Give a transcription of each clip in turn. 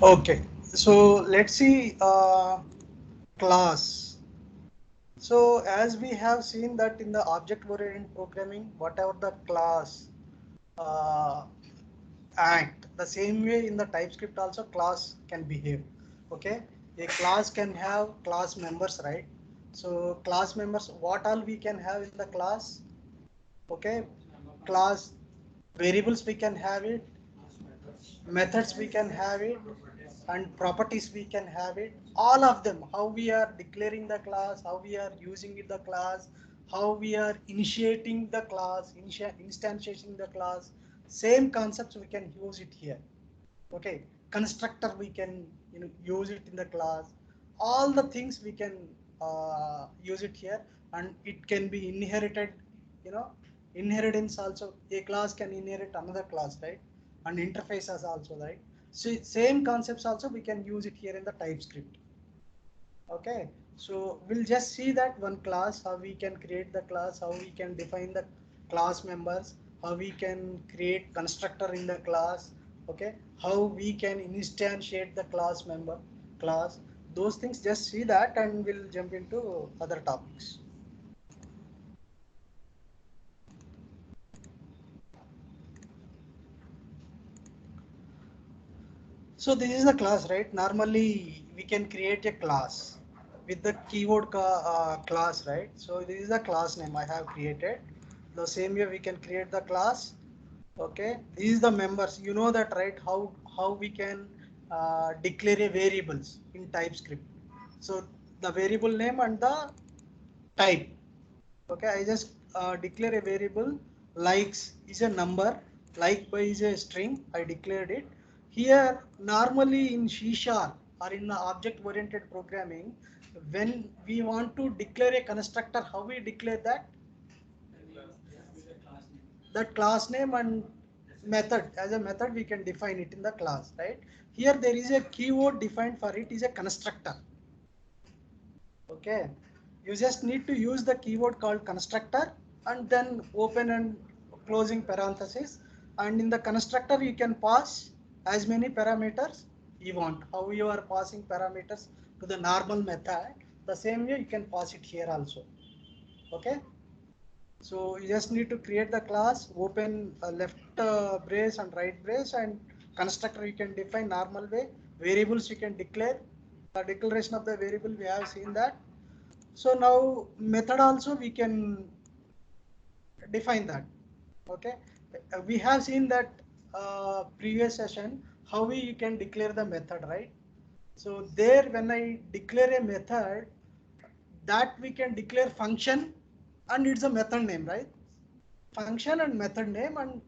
Okay, so let's see class. So as we have seen that in the object-oriented programming, whatever the class uh, act, the same way in the TypeScript also class can behave. Okay, a class can have class members, right? So class members, what all we can have in the class? Okay, class variables we can have it, methods we can have it, and properties we can have it, all of them, how we are declaring the class, how we are using it the class, how we are initiating the class, instantiating the class, same concepts we can use it here. Okay, constructor we can, use it in the class, all the things we can use it here, and it can be inherited, you know inheritance also, a class can inherit another class, right? And interfaces also, right? So same concepts also we can use it here in the TypeScript. Okay, so we'll just see that one class, how we can create the class, how we can define the class members, how we can create constructor in the class. Okay, how we can instantiate the class member class. Those things, just see that, and we'll jump into other topics. So this is the class, right? Normally we can create a class with the keyword class, right? So this is the class name I have created. The same way we can create the class. Okay, these is the members. You know that, right? How we can declare a variables in TypeScript. So the variable name and the type. Okay, I just declare a variable. Likes is a number, like by is a string, I declared it here. Normally in C sharp or in the object oriented programming, when we want to declare a constructor, how we declare that? That class name and method, as a method we can define it in the class, right? Here there is a keyword defined for it, is a constructor. Okay, you just need to use the keyword called constructor, and then open and closing parenthesis, and in the constructor you can pass as many parameters you want. How you are passing parameters to the normal method, the same way you can pass it here also. Okay, so you just need to create the class, open left brace and right brace, and constructor you can define normal way. Variables you can declare. The declaration of the variable we have seen that. So now method also we can define that. Okay, we have seen that previous session, how we can declare the method, right? So there when I declare a method, that we can declare function, and it's a method name, right? Function and method name, and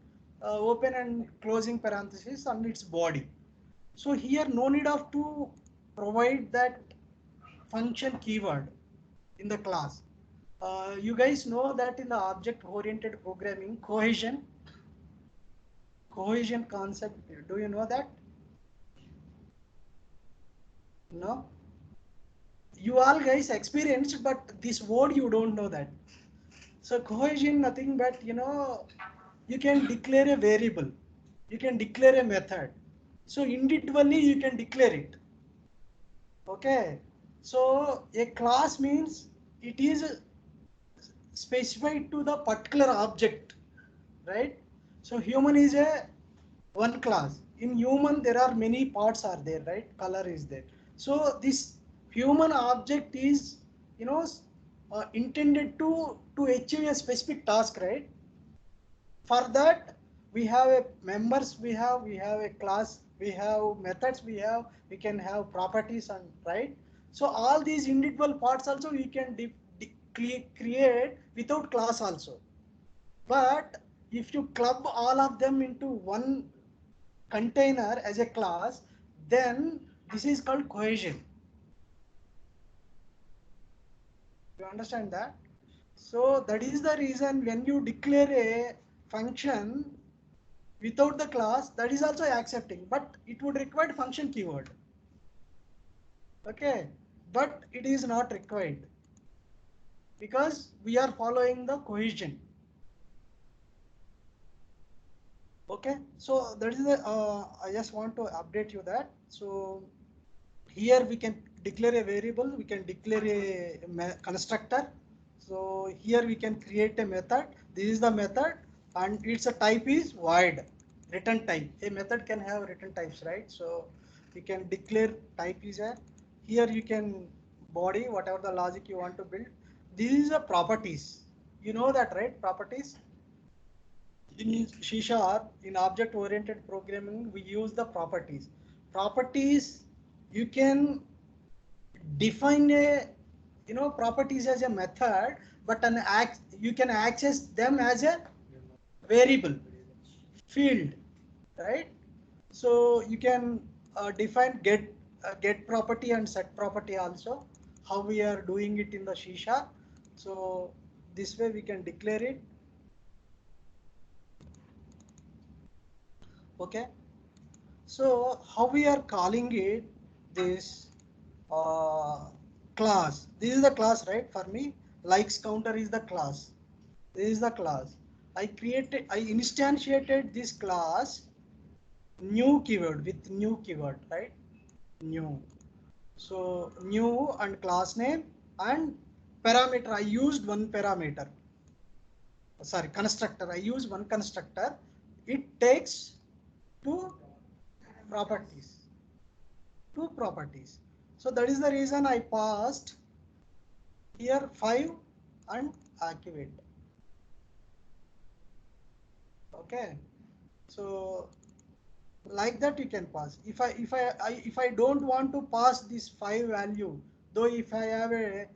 open and closing parenthesis and its body. So here no need of to provide that function keyword in the class. You guys know that in the object oriented programming, cohesion concept, do you know that? No, you all guys experienced, but this word you don't know that. So cohesion nothing but, you can declare a variable, you can declare a method, so individually you can declare it. Okay, so a class means it is specified to the particular object, right? So human is a one class. In human there are many parts are there, right? Color is there. So this human object is, you know intended to achieve a specific task, right? For that we have a members, we have a class, we have methods, we can have properties, and right. So all these individual parts also we can create without class also. But if you club all of them into one container as a class, then this is called cohesion. You understand that? So that is the reason when you declare a function without the class, that is also accepting, but it would require function keyword. Okay, but it is not required because we are following the cohesion. Okay, so that is the I just want to update you that. So here we can declare a variable, we can declare a constructor. So here we can create a method. This is the method, and its a type is void, return type. A method can have return types, right? So you can declare type is a, here you can body whatever the logic you want to build. This is a properties. You know that, right? Properties. In C sharp, in object oriented programming, we use the properties. Properties, you can define a, properties as a method, but you can access them as a variable field, right? So you can define get property and set property also, how we are doing it in the C sharp. So this way we can declare it. Okay, so how we are calling it, this uh, class. This is the class, right? For me, likes counter is the class. This is the class. I instantiated this class new keyword with new keyword, right? New. So new and class name and parameter. I used one parameter. Sorry, constructor. I use one constructor. It takes two properties. Two properties. So that is the reason I passed here 5 and activate. Okay, so like that you can pass. If I don't want to pass this 5 value, though if I have a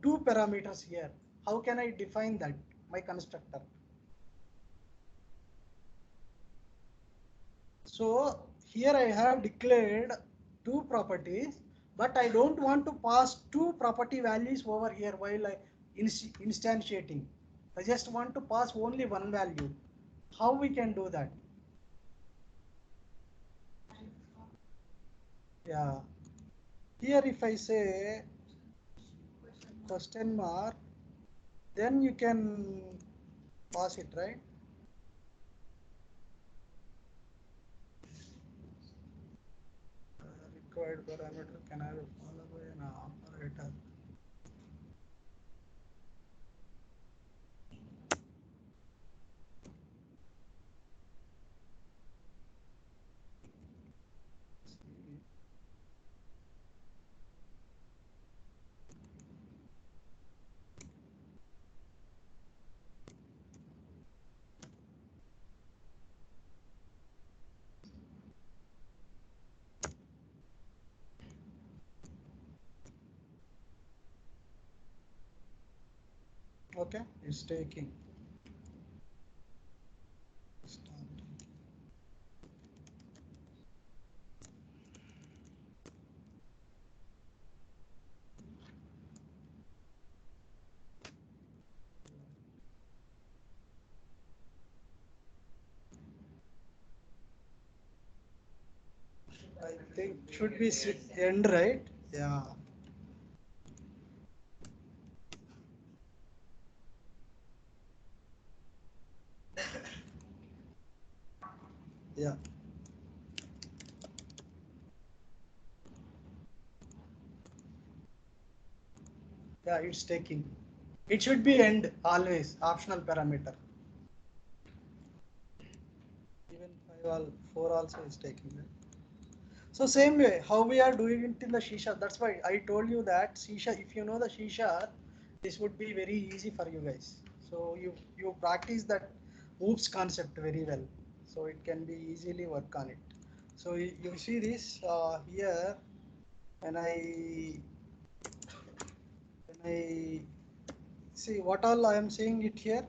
two parameters here, how can I define that my constructor? So here I have declared two properties, but I don't want to pass two property values over here while I instantiating. I just want to pass only one value. How we can do that? Yeah. Here if I say question mark, then you can pass it, right? Required parameter can I be followed by an operator. Okay, it's taking. Start. I think should be end, right? Yeah. Yeah. Yeah, it's taking. It should be end always, optional parameter. Even 4 also is taking that. So same way, how we are doing it in the C sharp. That's why I told you that C sharp, if you know the C sharp, this would be very easy for you guys. So you practice that oops concept very well. So it can be easily work on it. So you see this here, when I see what all I am saying it here.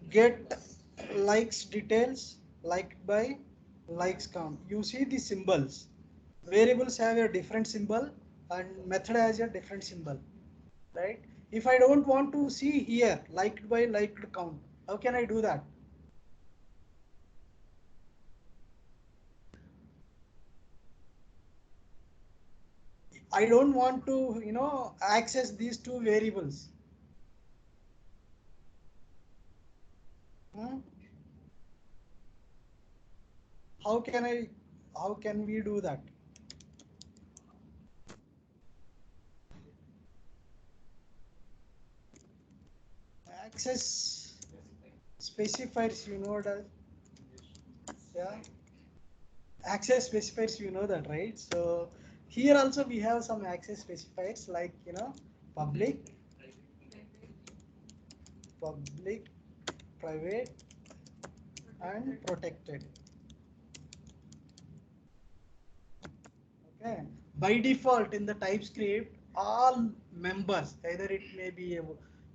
Get likes details, liked by, likes count. You see the symbols. Variables have a different symbol and method has a different symbol, right? If I don't want to see here liked by, liked count, how can I do that? I don't want to, access these two variables. Hmm? How can I? How can we do that? Access specifiers, you know that. Yeah. Access specifiers, you know that, right? So here also we have some access specifiers like public, public, private, and protected. Okay. By default in the TypeScript, all members, either it may be a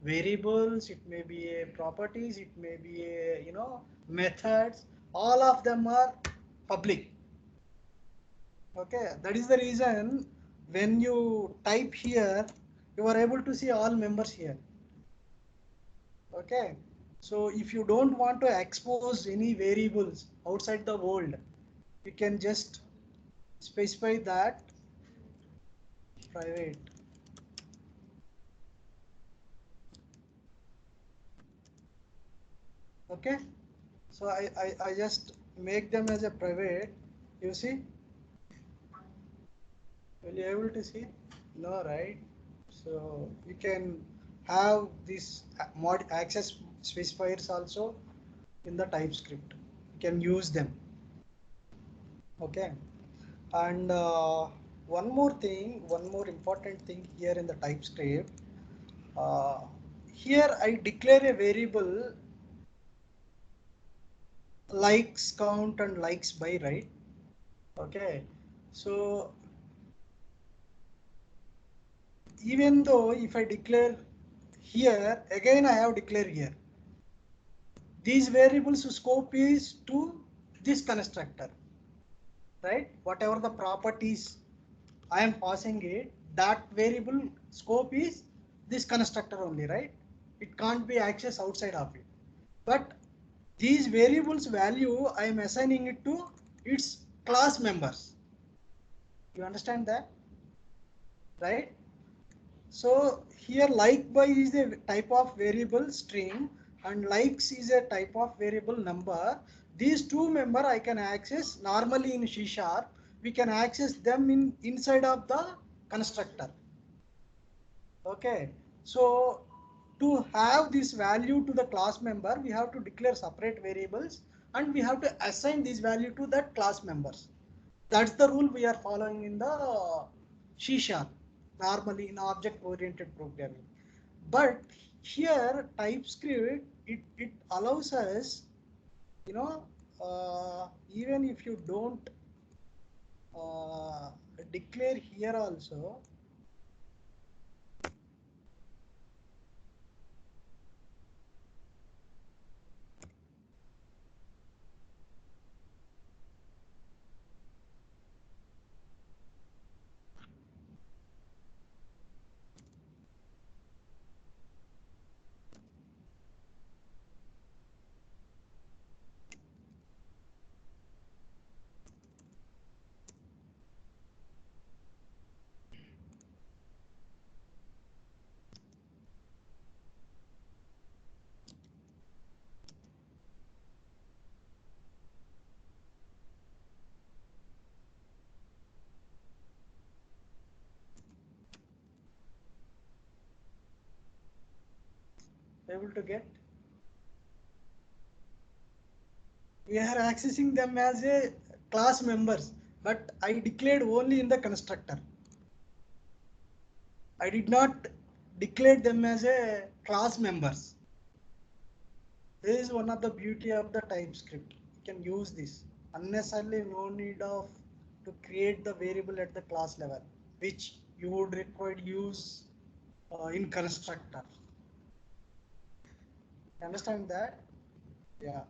variables, it may be a properties, it may be a methods, all of them are public. Okay, that is the reason when you type here, you are able to see all members here. Okay, so if you don't want to expose any variables outside the world, you can just specify that private. Okay, so I just make them as a private. You see, will you able to see? No, right? So you can have these mod access specifiers also in the TypeScript. You can use them. Okay, and one more thing, one more important thing here in the TypeScript. Uh, Here I declare a variable likes count and likes by, right? Okay, so even though if I declare here, again I have declared here. These variables scope is to this constructor, right? Whatever the properties I am passing it, that variable scope is this constructor only, right? It can't be accessed outside of it. But these variables value I am assigning it to its class members. You understand that, right? So here like by is a type of variable string and likes is a type of variable number. These two member I can access normally in C sharp. We can access them in inside of the constructor. Okay. So to have this value to the class member, we have to declare separate variables and we have to assign this value to that class members. That's the rule we are following in the C sharp, normally in object oriented programming. But here TypeScript, it allows us, you know, even if you don't uh, declare here also, able to get, we are accessing them as a class members, but I declared only in the constructor. I did not declare them as a class members. This is one of the beauty of the TypeScript. You can use this. Unnecessarily no need of to create the variable at the class level, which you would require use in constructor. Understand that? Yeah.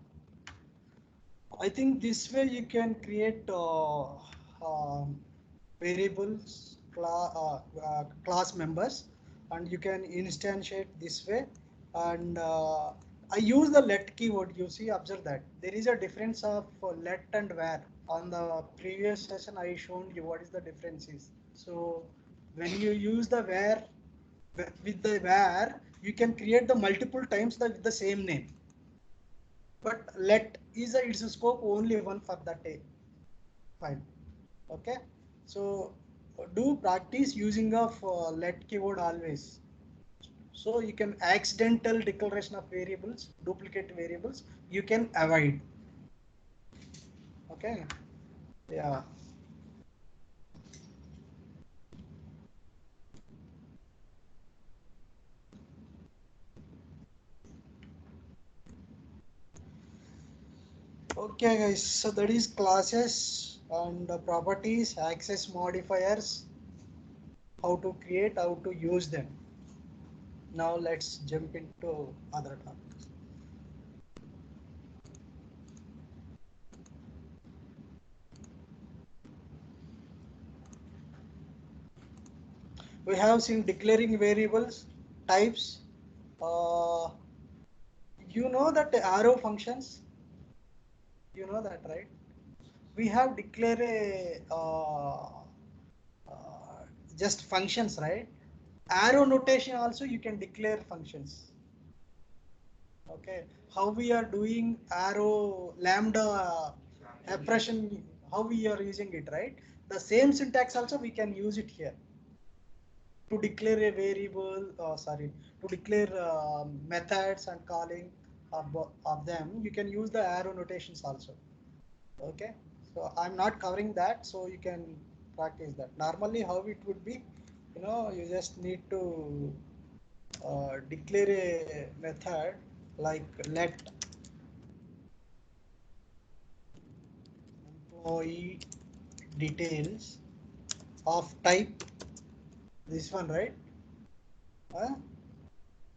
I think this way you can create variables, class members, and you can instantiate this way. And I use the let keyword. You see, observe that there is a difference of let and where. On the previous session, I shown you what is the difference is. So when you use the where with the where, you can create the multiple times with the same name. but let is a its scope only one for that file. Okay, so do practice using of let keyword always. So you can accidental declaration of variables, duplicate variables, you can avoid. Okay, yeah. Okay guys, so that is classes and properties, access modifiers, how to create, how to use them. Now let's jump into other topics. We have seen declaring variables, types. Uh, you know that arrow functions, you know that, right? We have declare a just functions, right? Arrow notation also you can declare functions. Okay, how we are doing arrow lambda oppression, how we are using it, right? The same syntax also we can use it here to declare a variable. Sorry, to declare methods and calling of them. You can use the arrow notations also. Okay, so I'm not covering that, so you can practice that. Normally, how it would be, you just need to declare a method like let employee details of type this one, right?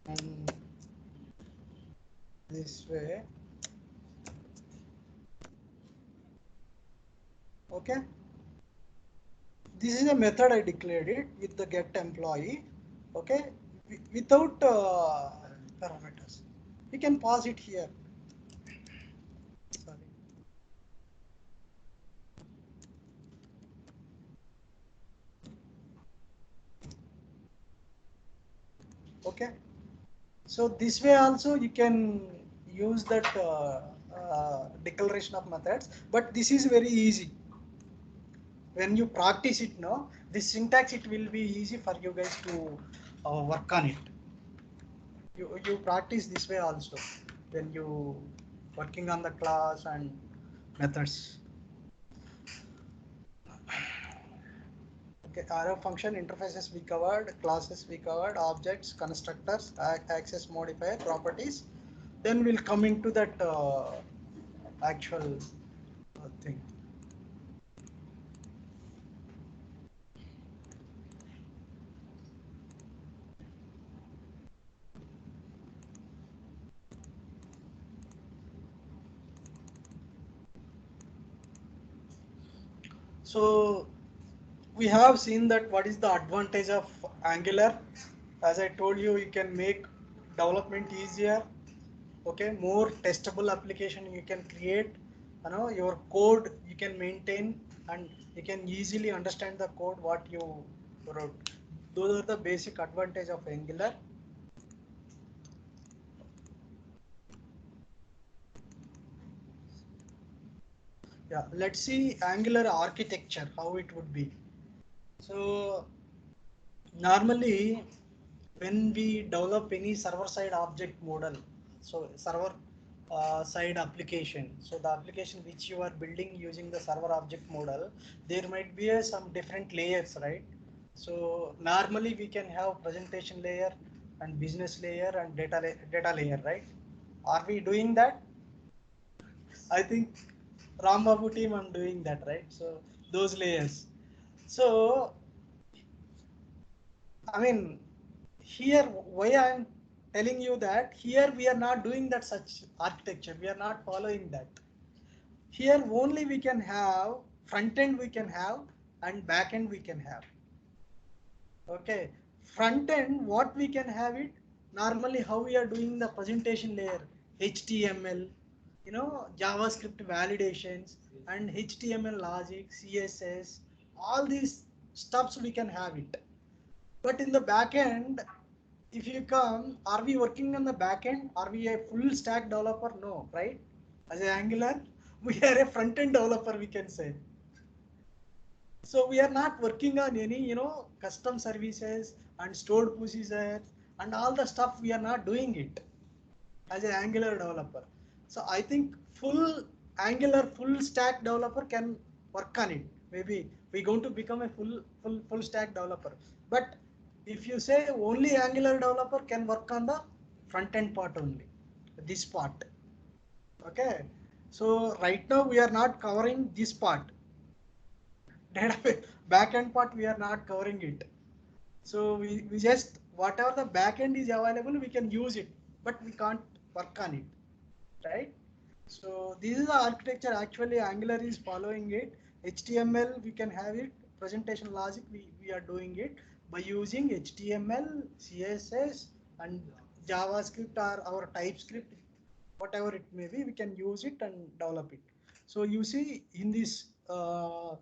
And this way. Okay, this is a method I declared it with the get employee. Okay, without parameters. We can pass it here. Sorry. Okay, so this way also you can use that declaration of methods, but this is very easy. When you practice it now, this syntax, it will be easy for you guys to work on it. You practice this way also when you working on the class and methods. Okay, arrow function interfaces we covered, classes we covered, objects, constructors, access modifier, properties. Then we'll come into that actual thing. So we have seen that what is the advantage of Angular. As I told you, you can make development easier. Okay, more testable application you can create. Your code you can maintain, and you can easily understand the code what you wrote. Those are the basic advantage of Angular. Yeah, let's see Angular architecture, how it would be. So normally when we develop any server side object model, so server side application, so the application which you are building using the server object model, there might be some different layers, right? So normally we can have presentation layer and business layer and data layer, right? Are we doing that? I think Ram Babu team, I'm doing that, right? So those layers. So I mean, here why I'm telling you that here we are not doing that such architecture. We are not following that. Here only we can have front end we can have and back end we can have. Okay, front end what we can have it normally how we are doing the presentation layer, HTML, JavaScript validations and HTML logic, CSS, all these stuffs we can have it. But in the back end, if you come, are we working on the back end? Are we a full stack developer? No, right? As an Angular, we are a front-end developer, we can say. So we are not working on any, custom services and stored procedures and all the stuff. We are not doing it as an Angular developer. So I think full Angular full stack developer can work on it. Maybe we're going to become a full stack developer. But if you say only Angular developer can work on the front end part only, this part. Okay. So right now we are not covering this part. Database backend part we are not covering it. So we just whatever the backend is available we can use it, but we can't work on it, right? So this is the architecture actually Angular is following it. HTML we can have it, presentation logic we are doing it by using HTML, CSS and JavaScript or our TypeScript, whatever it may be, we can use it and develop it. So you see uh,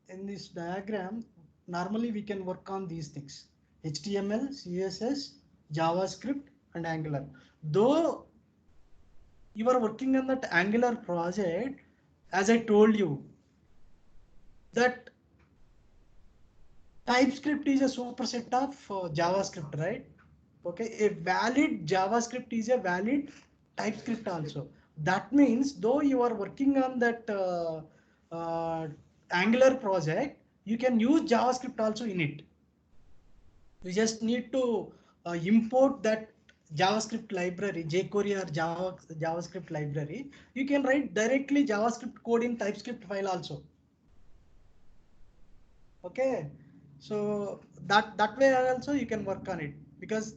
in this diagram, normally we can work on these things: HTML, CSS, JavaScript, and Angular. Though you are working on that Angular project, as I told you, that TypeScript is a superset of JavaScript, right? Okay, a valid JavaScript is a valid TypeScript also. That means though you are working on that Angular project, you can use JavaScript also in it. You just need to import that JavaScript library, jQuery or JavaScript library. You can write directly JavaScript code in TypeScript file also. Okay, so that way also you can work on it, because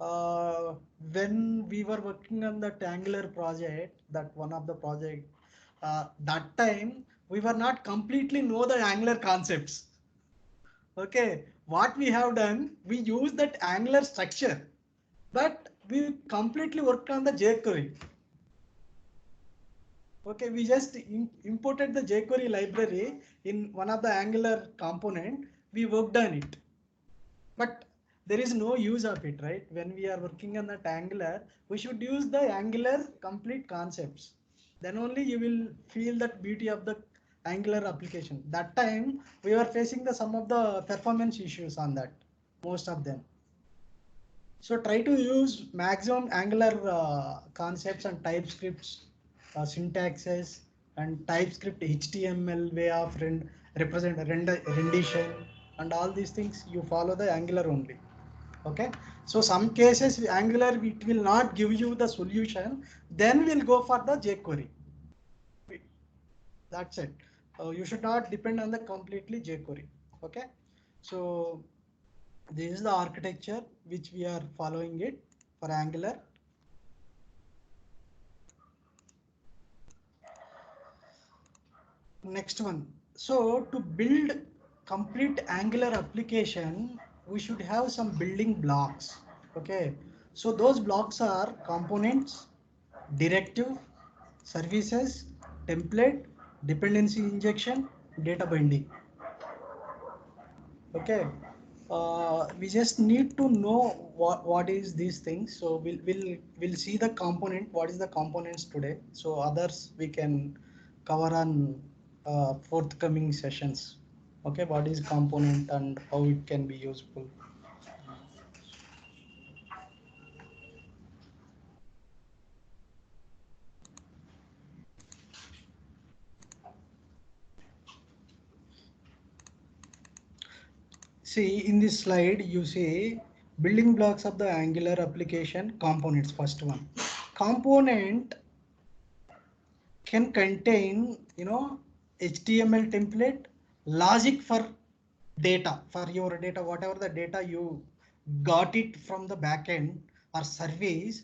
uh, when we were working on that Angular project, that one of the project, that time we were not completely know the Angular concepts. Okay, what we have done, we use that Angular structure, but we completely worked on the jQuery. Okay, we just imported the jQuery library in one of the Angular component. We worked on it, but there is no use of it, right? When we are working on that Angular, we should use the Angular complete concepts. Then only you will feel that beauty of the Angular application. That time we were facing the some of the performance issues on that, most of them. So try to use maximum Angular concepts and TypeScripts, syntaxes, and TypeScript HTML way of rendition, and all these things you follow the Angular only. Okay. So some cases Angular it will not give you the solution. Then we'll go for the jQuery. That's it. You should not depend on the completely jQuery. Okay. So this is the architecture which we are following it for Angular. Next one. So to build complete Angular application, we should have some building blocks. Okay. So those blocks are components, directive, services, template, dependency injection, data binding. Okay. We just need to know what is these things. So we'll see the component. What is the components today? So others we can cover on forthcoming sessions. Okay, what is component and how it can be useful. See in this slide, you see building blocks of the Angular application components. First one, component can contain, HTML template, logic for data, for your data, whatever the data you got it from the backend or service.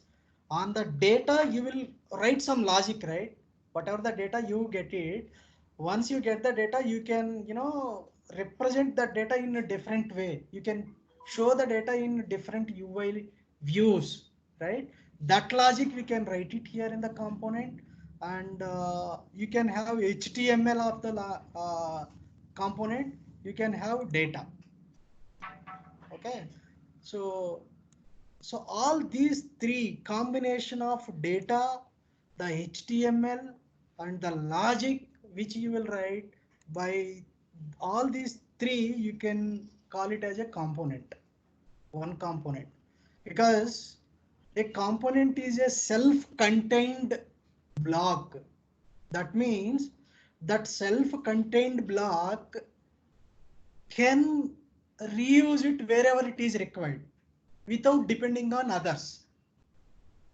On the data, you will write some logic, right? Whatever the data you get it, once you get the data, you can, represent the data in a different way. You can show the data in different UI views, right? That logic we can write it here in the component, and you can have HTML of the component. You can have data. Okay, so all these three combination of data, the HTML and the logic which you will write. By all these three, you can call it as a component, one component, because a component is a self-contained block. That means that self-contained block can reuse it wherever it is required without depending on others.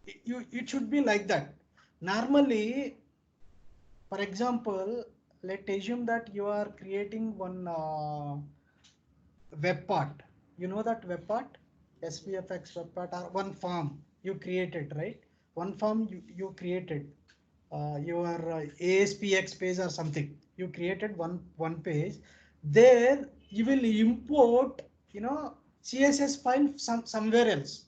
It should be like that. Normally, for example, let's assume that you are creating one web part. You know that web part, SPFX web part, or one form you created, right? One form you created, your ASPX page or something. You created one page. There you will import, CSS file somewhere else,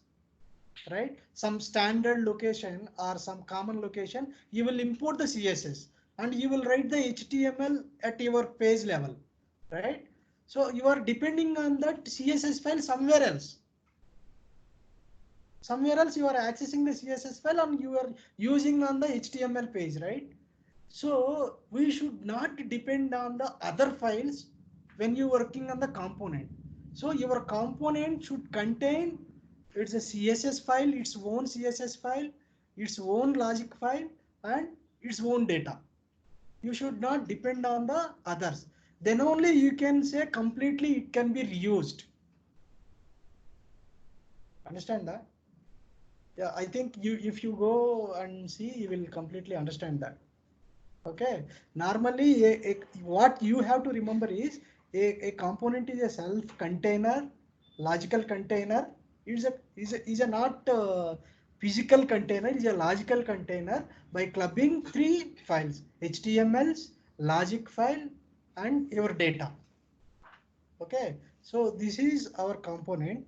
right? Some standard location or some common location. You will import the CSS and you will write the HTML at your page level, right? So you are depending on that CSS file somewhere else. Somewhere else you are accessing the CSS file and you are using on the HTML page, right? So we should not depend on the other files when you're working on the component. So your component should contain it's a CSS file, its own CSS file, its own logic file, and its own data. You should not depend on the others. Then only you can say completely it can be reused. Understand that? Yeah, I think if you go and see, you will completely understand that. Okay. Normally, what you have to remember is a component is a self-container, logical container. Is a not physical container. Is a logical container by clubbing three files: HTMLs, logic file, and your data. Okay. So this is our component.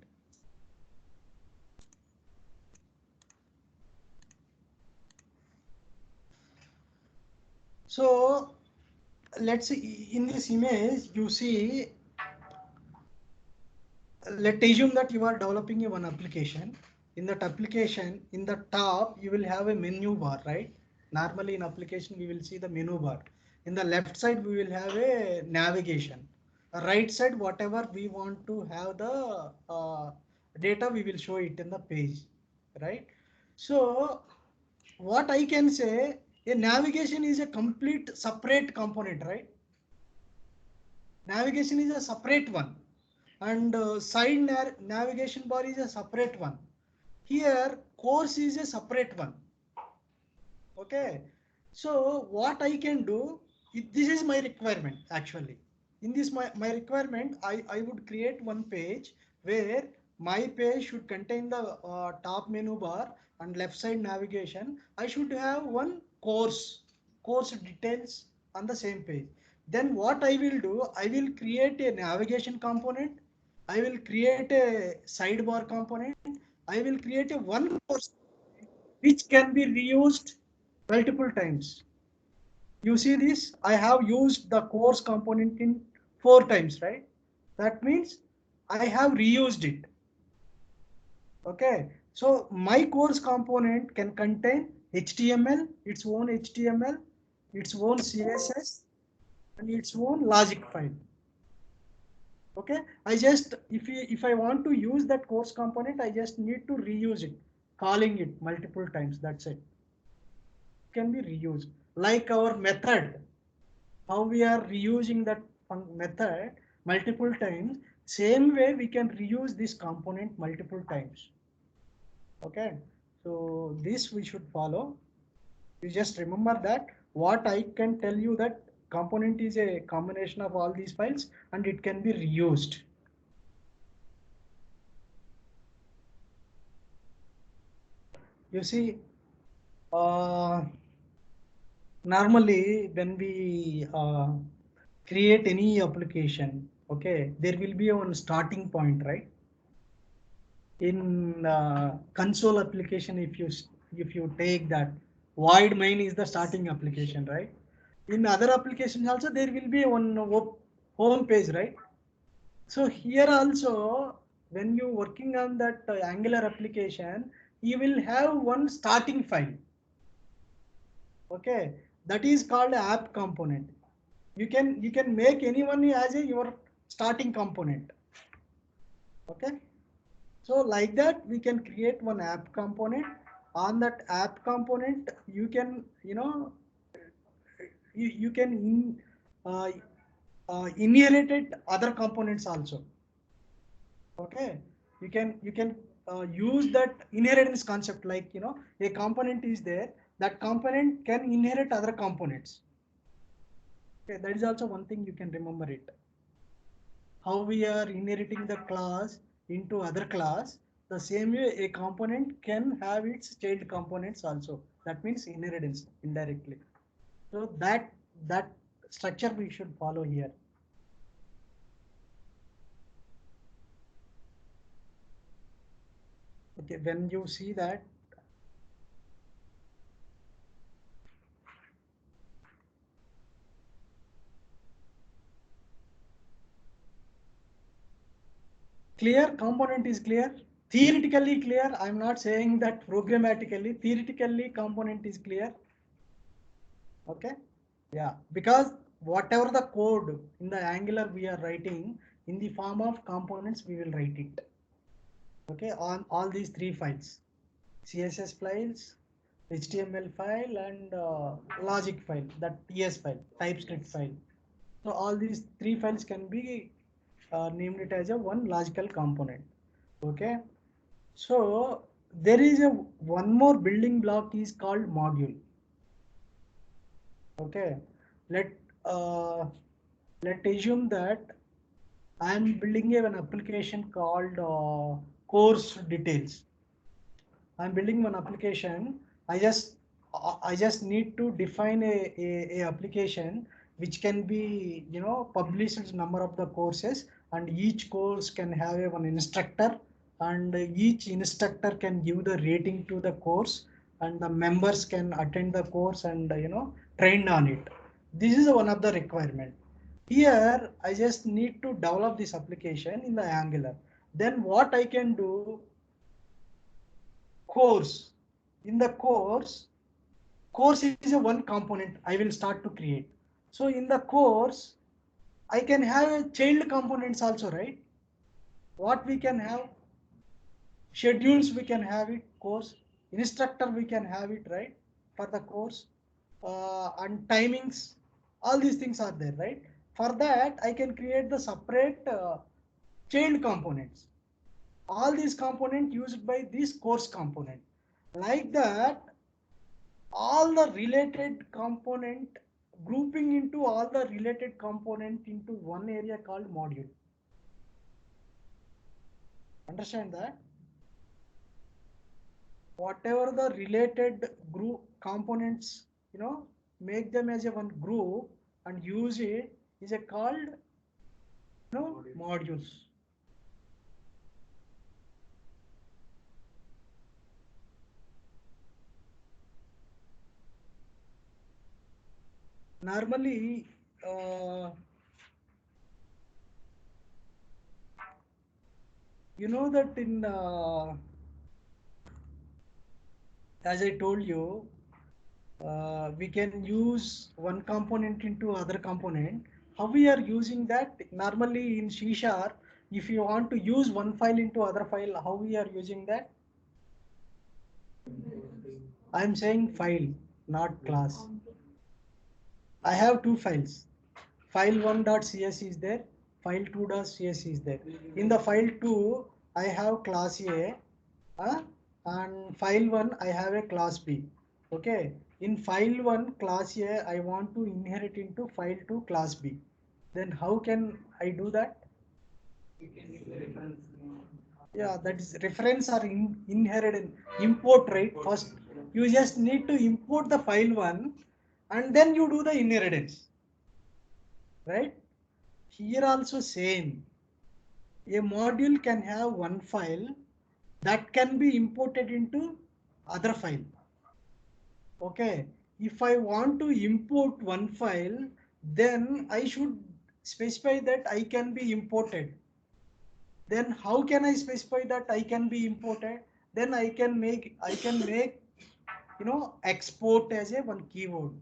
So let's see in this image you see, let's assume that you are developing a one application. In that application, in the top you will have a menu bar, right? Normally in application we will see the menu bar. In the left side we will have a navigation. Right side, whatever we want to have the data, we will show it in the page, right? So what I can say, a navigation is a complete separate component, right? Navigation is a separate one, and side navigation bar is a separate one. Here course is a separate one. Okay, so what I can do, this is my requirement actually. In this my requirement, I would create one page where my page should contain the top menu bar and left side navigation. I should have one course details on the same page. Then what I will do, I will create a navigation component. I will create a sidebar component. I will create a one course which can be reused multiple times. You see this? I have used the course component in 4 times, right? That means I have reused it. Okay. So my course component can contain HTML, its own HTML, its own CSS, and its own logic file. Okay. If I want to use that course component, I just need to reuse it, calling it multiple times. That's it. Can be reused. Like our method, how we are reusing that method multiple times, same way we can reuse this component multiple times. Okay, so this we should follow. You just remember that what I can tell you, that component is a combination of all these files and it can be reused. You see, normally when we create any application, okay, there will be one starting point, right? In console application, if you take that, void main is the starting application, right? In other applications also there will be one home page, right? So here also, when you working on that Angular application, you will have one starting file. Okay, that is called app component. You can make anyone as a your starting component. Okay, so like that we can create one app component. On that app component you can you can uh, inherit it other components also. Okay, you can use that inheritance concept, like a component is there, that component can inherit other components. Okay, that is also one thing you can remember it. How we are inheriting the class into other class, the same way a component can have its child components also. That means inheritance indirectly. So that structure we should follow here. Okay, when you see that, clear, component is clear, theoretically clear. I'm not saying that programmatically, theoretically component is clear. Okay, yeah, because whatever the code in the Angular we are writing in the form of components, we will write it. Okay, on all these three files: CSS files, HTML file, and logic file, that TS file, TypeScript file. So all these three files can be named it as a one logical component. Okay, so there is a one more building block is called module. Okay, let uh, let assume that I am building an application called course details. I'm building one application. I just need to define a application which can be published number of the courses, and each course can have a one instructor, and each instructor can give the rating to the course, and the members can attend the course and train on it. This is one of the requirement. Here I just need to develop this application in the Angular. Then what I can do, course. In the course is a one component I will start to create. So in the course, I can have a child components also, right? What we can have, schedules we can have it, course, instructor we can have it, right? For the course, and timings, all these things are there, right? For that, I can create the separate child components. All these components used by this course component. Like that, all the related component, grouping into all the related component into one area called module. Understand that? Whatever the related group components, make them as a one group and use it is a called modules. Normally, you know that in as I told you, we can use one component into other component. How we are using that? Normally in C Sharp, if you want to use one file into other file, how we are using that? I am saying file, not class. I have two files. File1.cs is there, file2.cs is there. In the file2, I have class A, and file1, I have a class B. Okay. In file1 class A, I want to inherit into file2 class B. Then how can I do that? Yeah, that is reference or inherit import, right? First, you just need to import the file1, and then you do the inheritance, right? Here also same. A module can have one file that can be imported into other file. Okay. If I want to import one file, then I should specify that I can be imported. Then how can I specify that I can be imported? Then I can make export as a one keyword.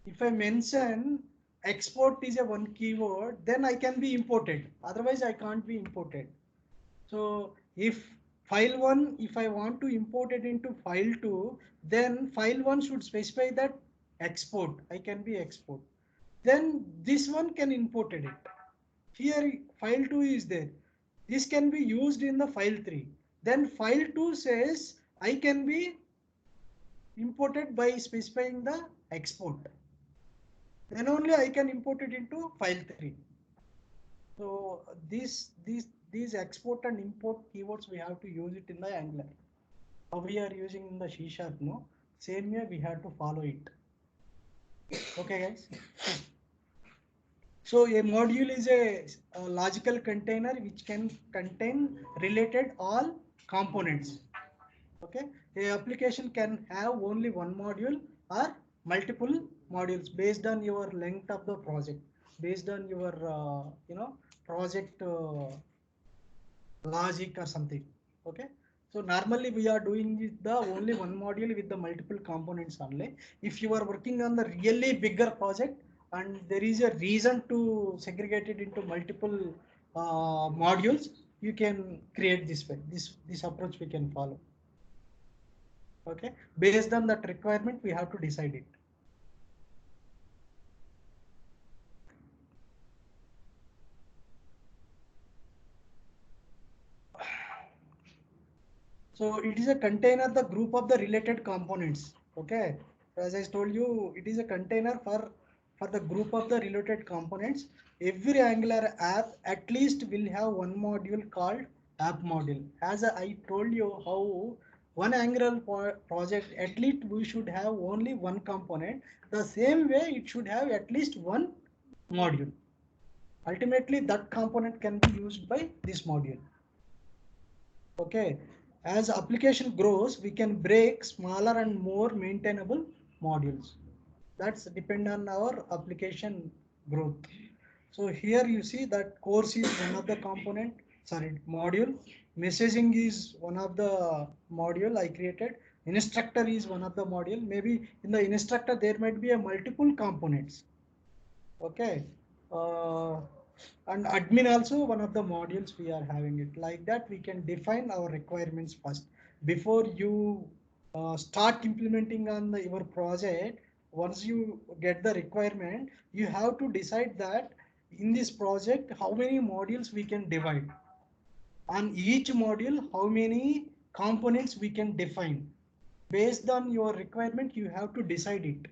If I mention export is a one keyword, then I can be imported. Otherwise, I can't be imported. So if file 1, if I want to import it into file 2, then file 1 should specify that export. I can be export. Then this one can imported it. Here file 2 is there. This can be used in the file 3. Then file 2 says I can be imported by specifying the export. Then only I can import it into file 3. So these export and import keywords we have to use it in the Angular. How we are using in the C#, no? Same way we have to follow it. Okay, guys. So a module is a logical container which can contain related all components. Okay, a application can have only one module or multiple modules based on your length of the project, based on your project logic or something. Okay, so normally we are doing with the only one module with the multiple components only. If you are working on the really bigger project and there is a reason to segregate it into multiple modules, you can create this way. This approach we can follow. Okay, based on that requirement we have to decide it. So it is a container, the group of the related components. Okay, as I told you, it is a container for the group of the related components. Every Angular app at least will have one module called app module. As I told you how one Angular project, at least we should have only one component. The same way it should have at least one module. Ultimately that component can be used by this module. Okay, as application grows, we can break smaller and more maintainable modules. That's depend on our application growth. So here you see that course is one of the component, sorry, module. Messaging is one of the module I created. Instructor is one of the module. Maybe in the instructor there might be a multiple components. Okay. Uh, and admin also one of the modules we are having it. Like that we can define our requirements first before you start implementing on your project. Once you get the requirement, you have to decide that in this project how many modules we can divide. On each module how many components we can define. Based on your requirement you have to decide it.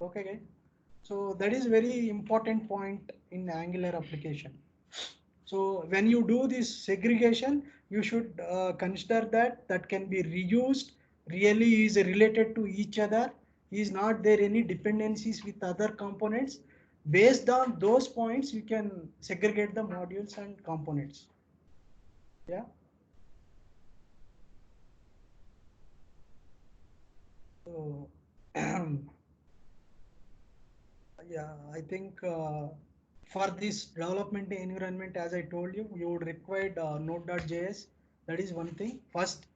Okay, guys. So that is very important point in Angular application. So when you do this segregation, you should consider that can be reused, really is related to each other, is not there any dependencies with other components. Based on those points, you can segregate the modules and components. Yeah. So yeah, I think for this development environment, as I told you, you would require Node.js. That is one thing first,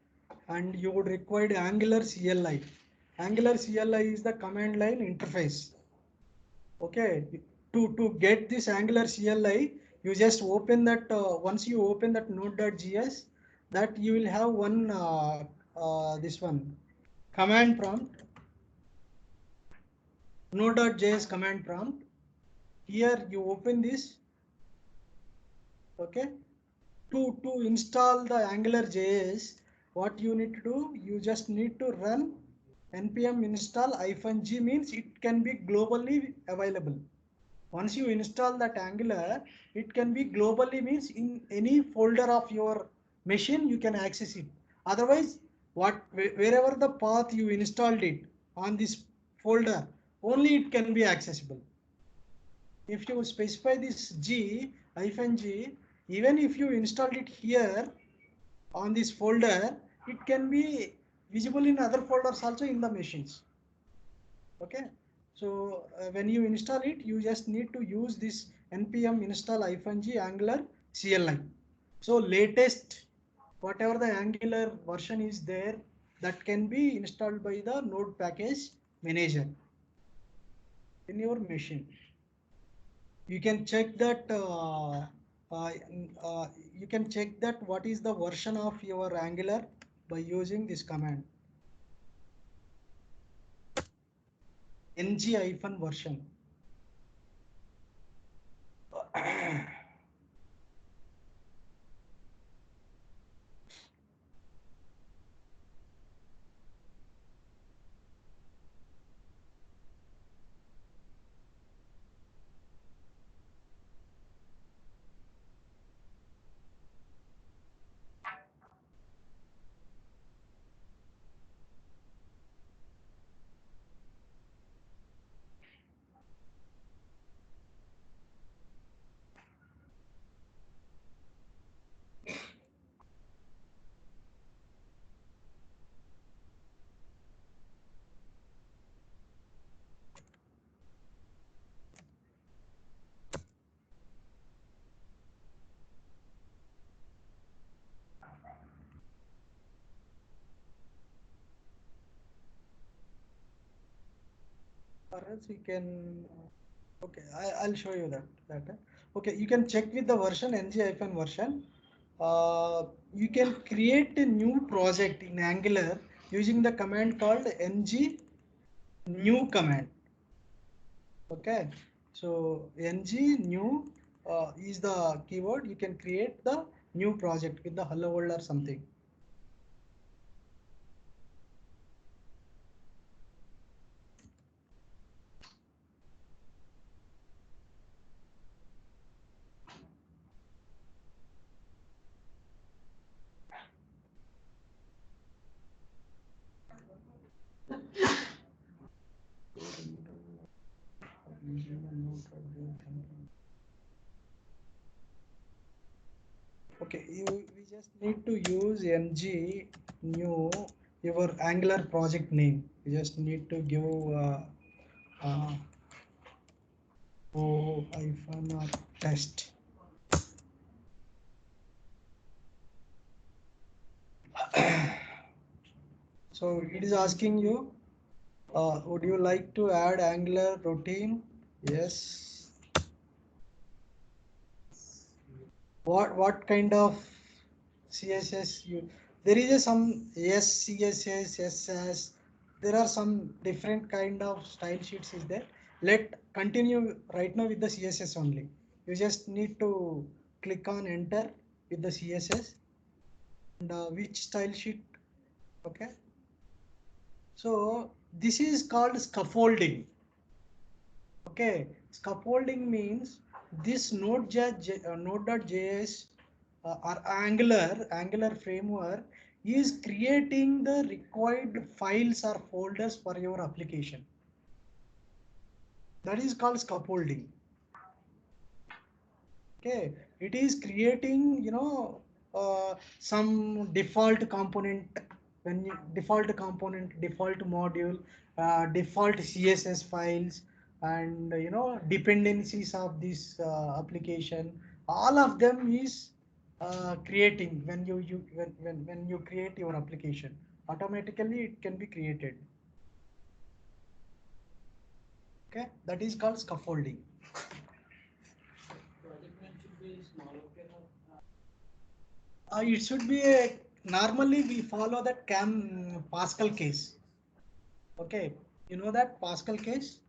and you would require Angular CLI. Angular CLI is the command line interface. Okay, to get this Angular CLI, you just open that. Once you open that Node.js, that you will have one this one command prompt, Node.js command prompt. Here you open this. Okay, to install the Angular JS, what you need to do, you just need to run npm install -g, means it can be globally available. Once you install that Angular, it can be globally, means in any folder of your machine you can access it. Otherwise, wherever the path you installed it on this folder, only it can be accessible. If you specify this -g, even if you installed it here on this folder, it can be visible in other folders also in the machines. Okay, so when you install it, you just need to use this npm install -g Angular CLI. So latest, whatever the Angular version is there, that can be installed by the Node package manager in your machine. You can check that uh, you can check that what is the version of your Angular by using this command ng-version. Or else we can, okay, I'll show you that. Okay, you can check with the version ng-version. You can create a new project in Angular using the command called ng new command. Okay, so ng new is the keyword. You can create the new project with the hello world or something. Okay, we just need to use ng new your Angular project name. You just need to give uh, o hyphen test. So it is asking you, would you like to add Angular routine? Yes. What kind of CSS you? There is some CSS, SS. There are some different kind of style sheets is there. Let continue right now with the CSS only. You just need to click on enter with the CSS and which style sheet. Okay. So this is called scaffolding. Okay, scaffolding means this Node.js or Angular framework is creating the required files or folders for your application. That is called scaffolding. Okay, it is creating, some default component, when you default component, default module, default CSS files, and dependencies of this application. All of them is creating when when you create your application. Automatically, it can be created. Okay, that is called scaffolding. It should be a, normally we follow that Pascal case. Okay, you know that Pascal case.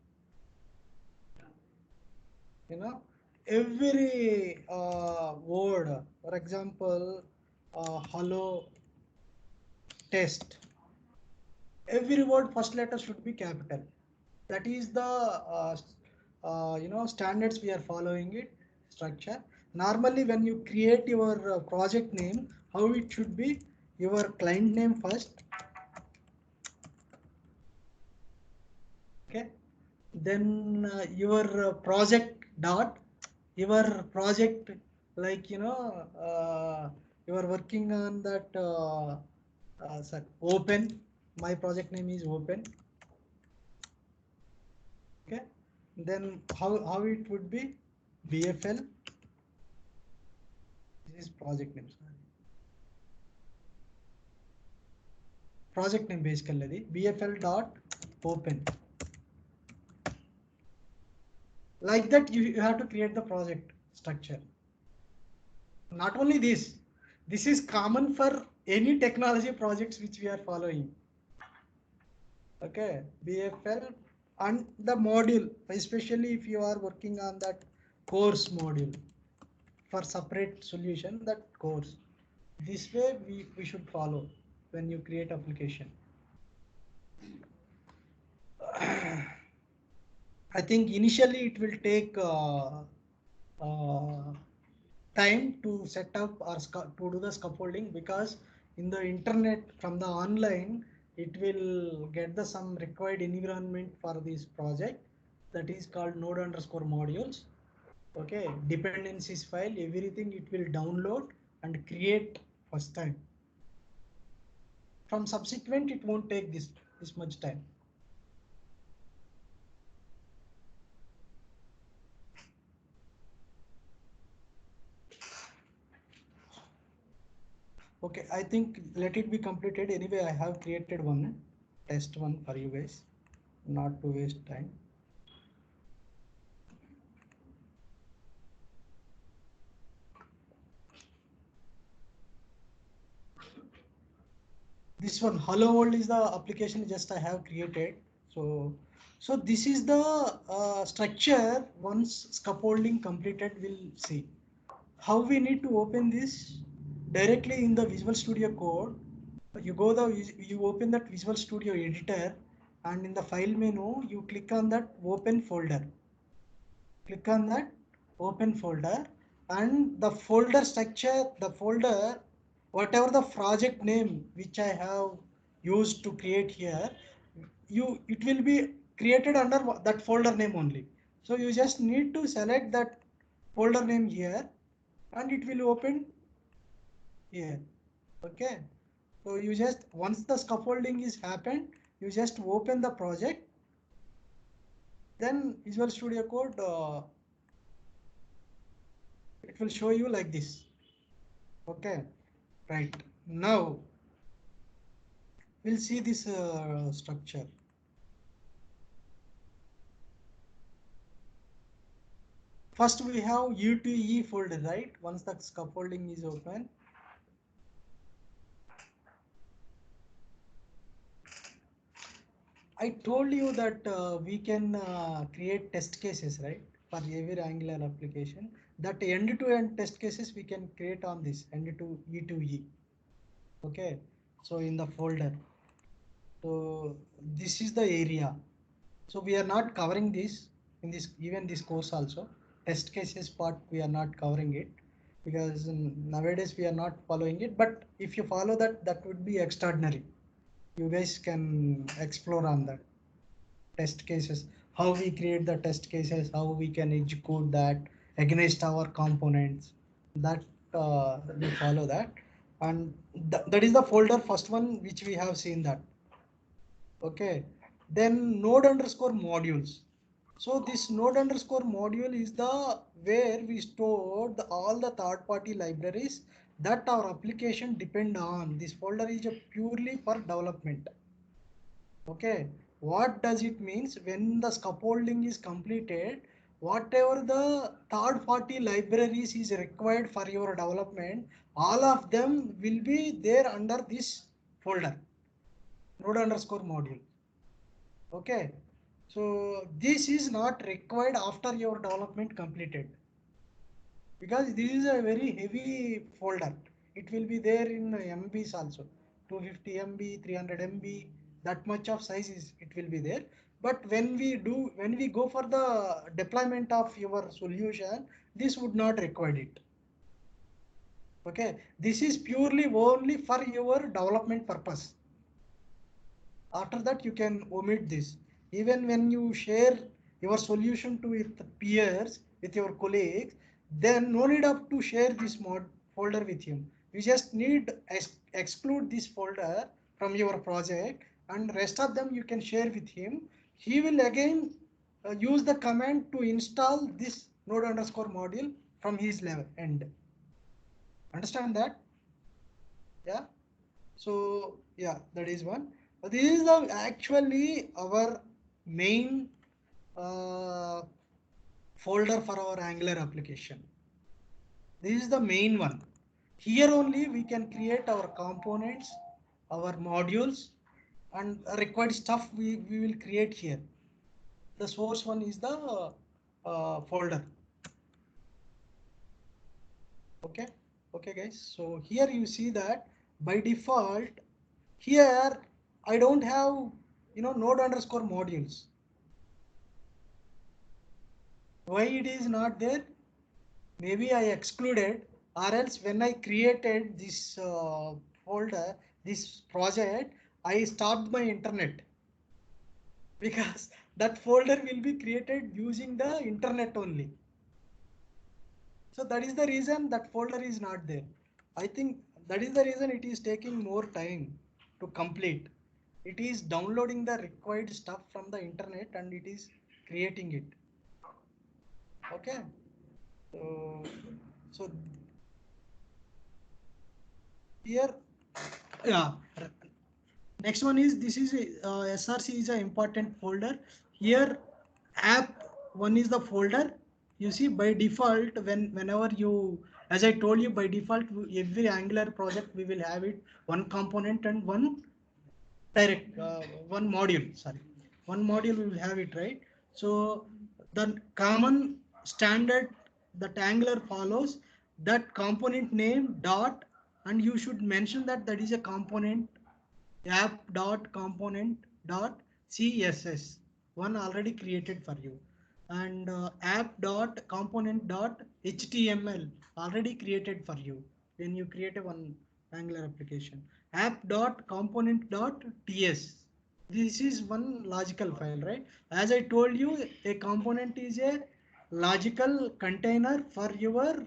Every word, for example, hello test. Every word first letter should be capital. That is the standards we are following it structure. Normally, when you create your project name, how it should be, your client name first. Okay, then your project dot, your project, like you are working on that sorry, open, my project name is open. Okay, then how it would be, BFL, this is project name, sorry. project name basically bfl dot open. Like that, you have to create the project structure. Not only this is common for any technology projects which we are following. Okay, BFL and the module, especially if you are working on that course module for separate solution, that course. This way we should follow when you create application. I think initially it will take time to set up or to do the scaffolding, because in the internet from the online it will get the some required environment for this project, that is called node underscore modules. Okay, dependencies file, everything it will download and create first time. From subsequent it won't take this much time. Okay, I think let it be completed. Anyway, I have created one test one for you guys, not to waste time. This one, Hello World, is the application just I have created. So this is the structure. Once scaffolding completed, we'll see how we need to open this directly in the Visual Studio Code. You open that Visual Studio editor, and in the file menu you click on that open folder. Click on that open folder, and the folder structure, the folder, whatever the project name which I have used to create here, it will be created under that folder name only. So you just need to select that folder name here, and it will open here. Okay, so you just, once the scaffolding is happened, you just open the project, then Visual Studio Code it will show you like this. Okay, right, now we'll see this structure. First we have U2E folder, right? Once the scaffolding is open, I told you that we can create test cases, right? For every Angular application, that end-to-end test cases we can create on this end-to E2E. Okay, so in the folder, so this is the area. So we are not covering this in this, even this course also. Test cases part we are not covering it, because nowadays we are not following it. But if you follow that, that would be extraordinary. You guys can explore on that test cases, how we create the test cases, how we can execute that against our components. That we follow that, and that is the folder first one which we have seen that. Okay, then node underscore modules. So this node underscore module is the where we store all the third party libraries that our application depend on. This folder is a purely for development. Okay, what does it means? When the scaffolding is completed, whatever the third party libraries is required for your development, all of them will be there under this folder, node underscore module. Okay, so this is not required after your development completed, because this is a very heavy folder. It will be there in MBs also, 250 MB, 300 MB, that much of size is it will be there. But when we go for the deployment of your solution, this would not require it. Okay, this is purely only for your development purpose. After that you can omit this. Even when you share your solution to with peers, with your colleagues, then no need of to share this folder with him. You just need exclude this folder from your project, and rest of them you can share with him. He will again use the command to install this node underscore module from his level end. Understand that? Yeah. So yeah, that is one. This is the actually our main uh, folder for our Angular application. This is the main one. Here only we can create our components, our modules, and required stuff we will create here. The source one is the folder. Okay, okay, guys. So here you see that by default, here I don't have node underscore modules. Why it is not there? Maybe I excluded, or else when I created this folder, this project, I stopped my internet because that folder will be created using the internet only. So that is the reason that folder is not there. I think that is the reason it is taking more time to complete. It is downloading the required stuff from the internet and it is creating it. Okay. So, so here, yeah. Next one is this is SRC is an important folder. Here, app one is the folder. You see by default whenever you, as I told you, by default every Angular project we will have it one component and one direct one module. Sorry, one module we will have it, right. So the common standard that Angular follows, that component name dot, and you should mention that that is a component app dot component dot css, one already created for you, and app dot component dot html already created for you when you create a one Angular application. App dot component dot ts, this is one logical file, right. As I told you, a component is a logical container for your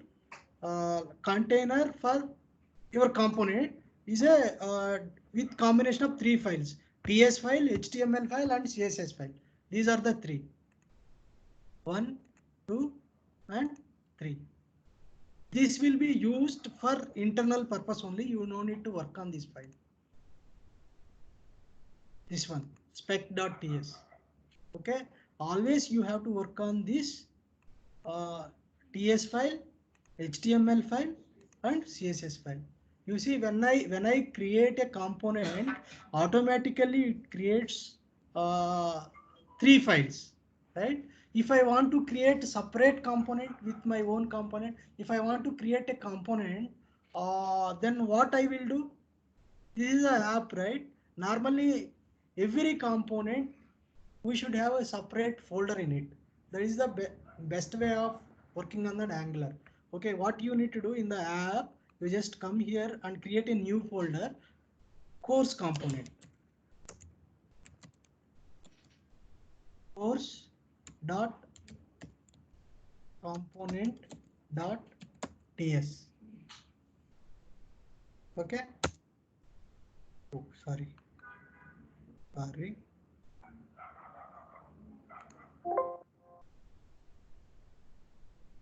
container for your component is a with combination of three files: ts file, html file, and css file. These are the three: 1, 2, and 3. This will be used for internal purpose only. You no need to work on this file. This one, spec.ts. Okay, always you have to work on this uh, ts file, html file, and css file. You see, when I create a component, automatically it creates uh, three files, right. If I want to create separate component with my own component, if I want to create a component, then what I will do, this is an app, right. Normally every component we should have a separate folder in it. That is the best way of working on that Angular. Okay, what you need to do in the app, you just come here and create a new folder, course component, course dot component dot ts. Okay. Oh, sorry.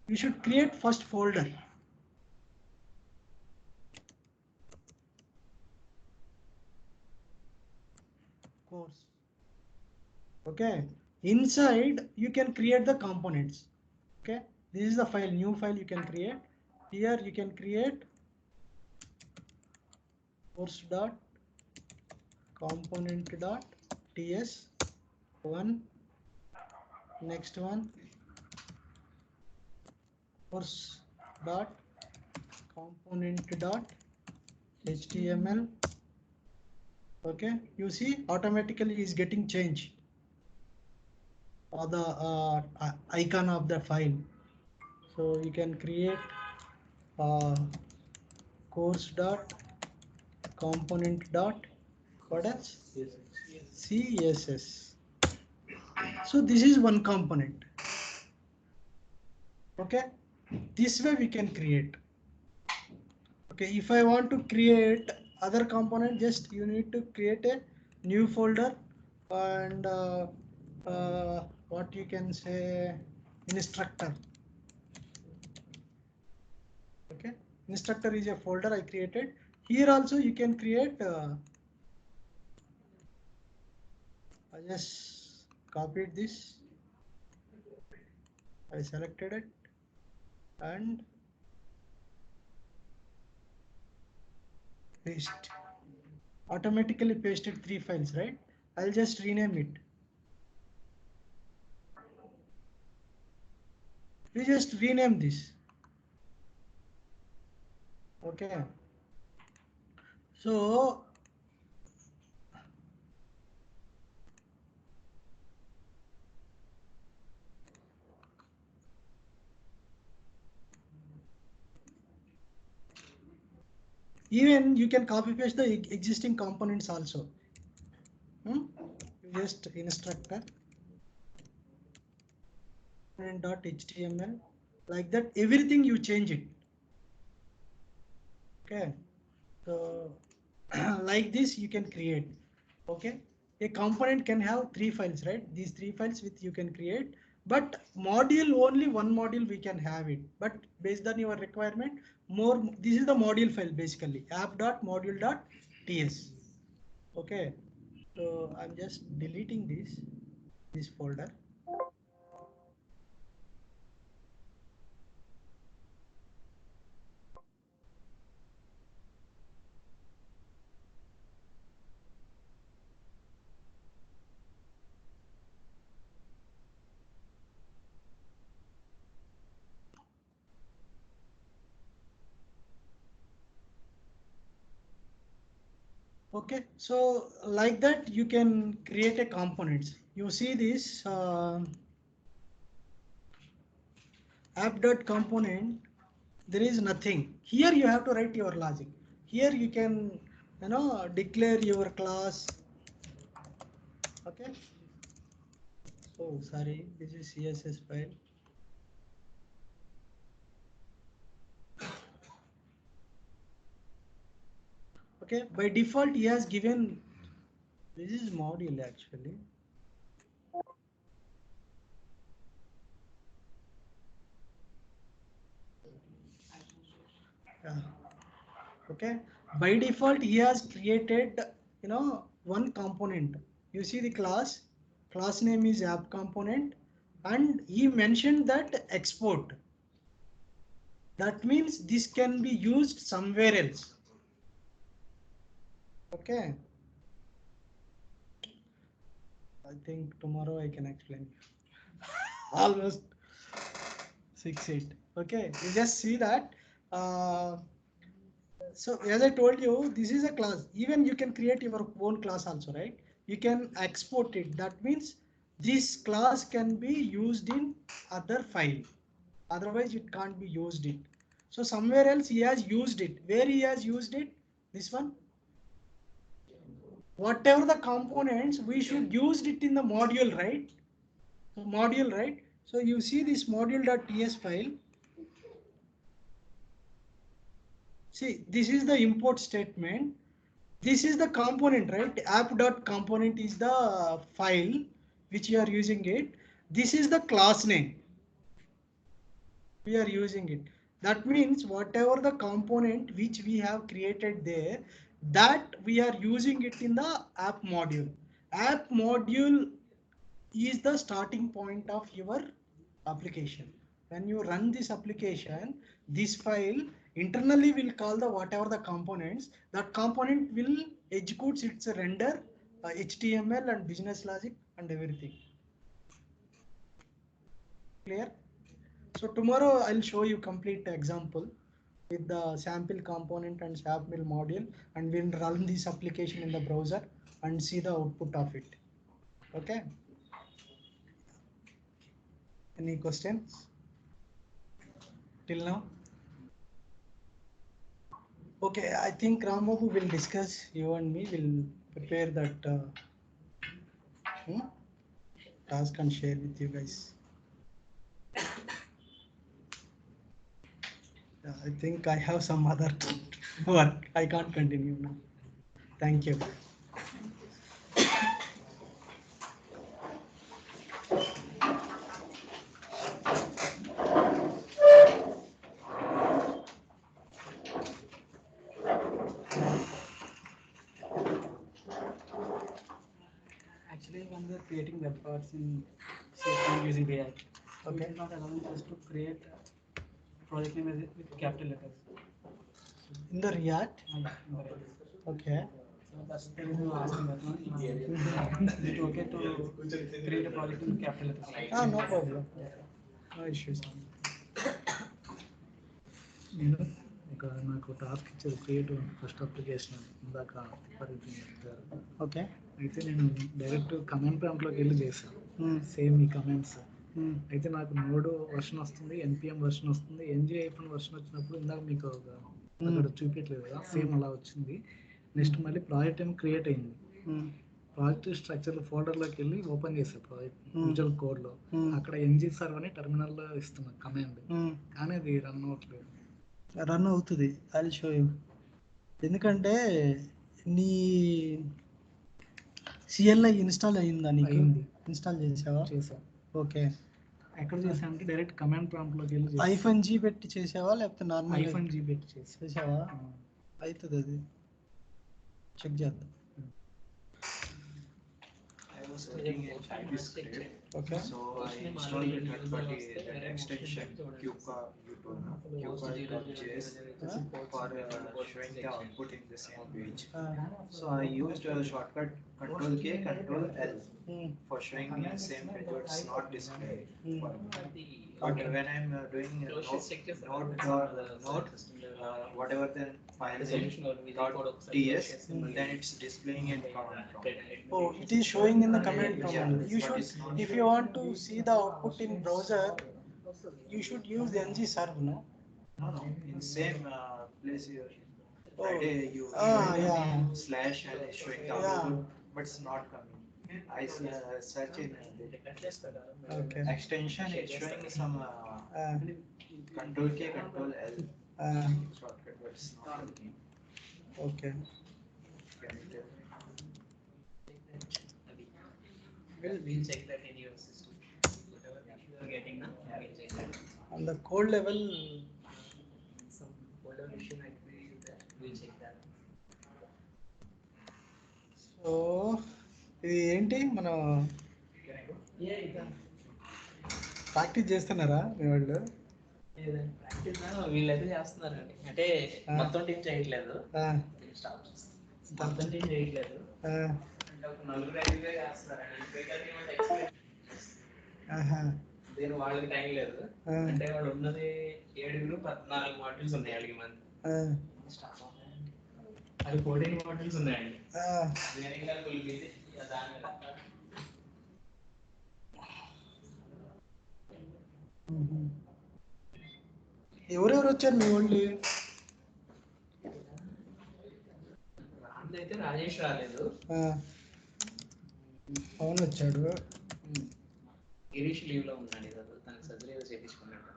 You should create first folder. Course. Okay. Inside you can create the components. Okay, this is the file, new file you can create. Here you can create course dot component dot ts, one. Next one, course dot component dot html. Okay, you see automatically is getting changed, or the icon of the file. So you can create uh, course dot component dot what else, css. So this is one component. Okay, this way we can create. Okay, if I want to create other component, just you need to create a new folder, and what you can say, instructor. Okay, instructor is a folder I created. Here also you can create. I just copied this. I selected it and paste. Automatically pasted 3 files, right? I'll just rename it. We just rename this. Okay. So even you can copy paste the existing components also. Just instructor .html, like that, everything you change it. Okay, so like this you can create. Okay, a component can have 3 files, right? These 3 files with you can create, but module, only one module we can have it, but based on your requirement, more, this is the module file basically, app.module.ts. Okay, so I'm just deleting this folder. Okay, so like that you can create a components. You see this app.component, there is nothing. Here you have to write your logic. Here you can, declare your class. Okay. So sorry, this is CSS file. Okay, by default he has given, this is module actually. Yeah. Okay, by default he has created, one component. You see the class name is app component, and he mentioned that export. That means this can be used somewhere else. Okay, I think tomorrow I can explain almost 6-8. Okay, you just see that. So as I told you, this is a class. Even you can create your own class also, right? You can export it. That means this class can be used in other file. Otherwise, it can't be used it. So somewhere else he has used it. Where he has used it? This one. Whatever the components, we should use it in the module, right? So module, right? So you see this module.ts file. See, this is the import statement. This is the component, right? App.component is the file which you are using it. This is the class name. We are using it. That means whatever the component which we have created there, that we are using it in the app module. App module is the starting point of your application. When you run this application, this file internally will call the whatever the components. That component will execute its render, HTML and business logic and everything. Clear? So tomorrow I'll show you complete example with the sample component and sample module, and we'll run this application in the browser and see the output of it. Okay. Any questions till now? Okay, I think Ramabu will discuss, you and me will prepare that task and share with you guys. I think I have some other work. I can't continue now. Thank you. Actually, when we are creating web parts in C# using React, okay, it is not allowing us to create project name with capital letters. In the React? In the React. Okay. So that's the reason I'm asking that one. Is it okay to create a project in capital letters? No problem. No issues. నేను ఇక్కడ నాకు task ఇచ్చారు create first application ఇందాక చెప్పారు. Okay. అయితే నేను direct comment ప్రాంప్ట్లోకి వెళ్ళి చేశాను సేమ్ ఈ కమెంట్స్. అయితే నాకు నోడ్ వర్షన్ వస్తుంది, ఎన్పిఎం వర్షన్ వస్తుంది, ఎన్జిఐఎఫ్ వర్షన్ వచ్చినప్పుడు ఇందాక మీకు అక్కడ చూపించలేదు కదా, సేమ్ అలా వచ్చింది. నెక్స్ట్ మళ్ళీ ప్రాజెక్ట్ ఏమో క్రియేట్ అయింది. ప్రాజెక్ట్ స్ట్రక్చర్ ఫోల్డర్లోకి వెళ్ళి ఓపెన్ చేశాను ప్రాజెక్ట్ విజువల్ కోడ్లో. అక్కడ ఎన్జీ సర్వ్ అని టెర్మినల్లో ఇస్తున్నా కమాండ్, కానీ అది రన్ అవ్వట్లేదు. రన్ అవుతుంది, ఐ విల్ షో యూ. ఎందుకంటే నీ సిఎల్ఐ ఇన్స్టాల్ అయ్యిందా? నీకు అయింది. ఇన్స్టాల్ చేసావా? చేసాను. ఓకే. ఎక్కడ చేసాను అంటే డైరెక్ట్ కమాండ్ ప్రాంప్ట్లోకి వెళ్ళి -G పెట్టి చేసావా లేకపోతే నార్మల్ -G పెట్టి చేసావా? అవుతుంది, అది చెక్ చేద్దాం. Working in TypeScript. Okay. So I installed the third-party extension Qqa.js for showing the output in the same page. So I used a shortcut Ctrl-K, Ctrl-L for showing in the same page, but it's not displayed. But when I'm doing node, whatever the file is .ts, then it's displaying in command prompt. Oh, it is showing in the command prompt. You should, if you want to see the output in browser, you should use the ng serve, no? No, in same place here. Oh. You Yeah. slash and it's showing the output, but it's not coming. I search in Okay. extension, it's showing some Ctrl-K, Ctrl-L shortcut, but it's not working. Okay. Can you tell me? We'll check that in your system. Whatever you are getting now, we'll check that. On the code level, Some folder issue might be there. We'll check that. so ఇది ఏంటి మనం practice చేస్తున్నారా మీ వాళ్ళు? Practice వీళ్ళైతే చేస్తున్నారండి, అంటే మొత్తం team చేయట్లేదు, మొత్తం టీం చేయట్లేదు, అంటే ఒక నలుగురు ఐదుగురే చేస్తున్నారండి. దీని వాళ్ళకి టైం లేదు, అంటే వాళ్ళు ఉన్నది 7 14 మాడ్యూల్స్ ఉన్నాయి వాళ్ళకి మంది. అది 14 మాడ్యూల్స్ ఉన్నాయండి. ఎవరెవరు వచ్చారు మీ వాళ్ళు? అయితే రాజేష్ రాలేదు, పవన్ వచ్చాడు, గిరీష్ లీవ్ లో ఉన్నాడు, ఈరోజు తనకు సర్జరీ ఏదో చేయించుకున్నాడు.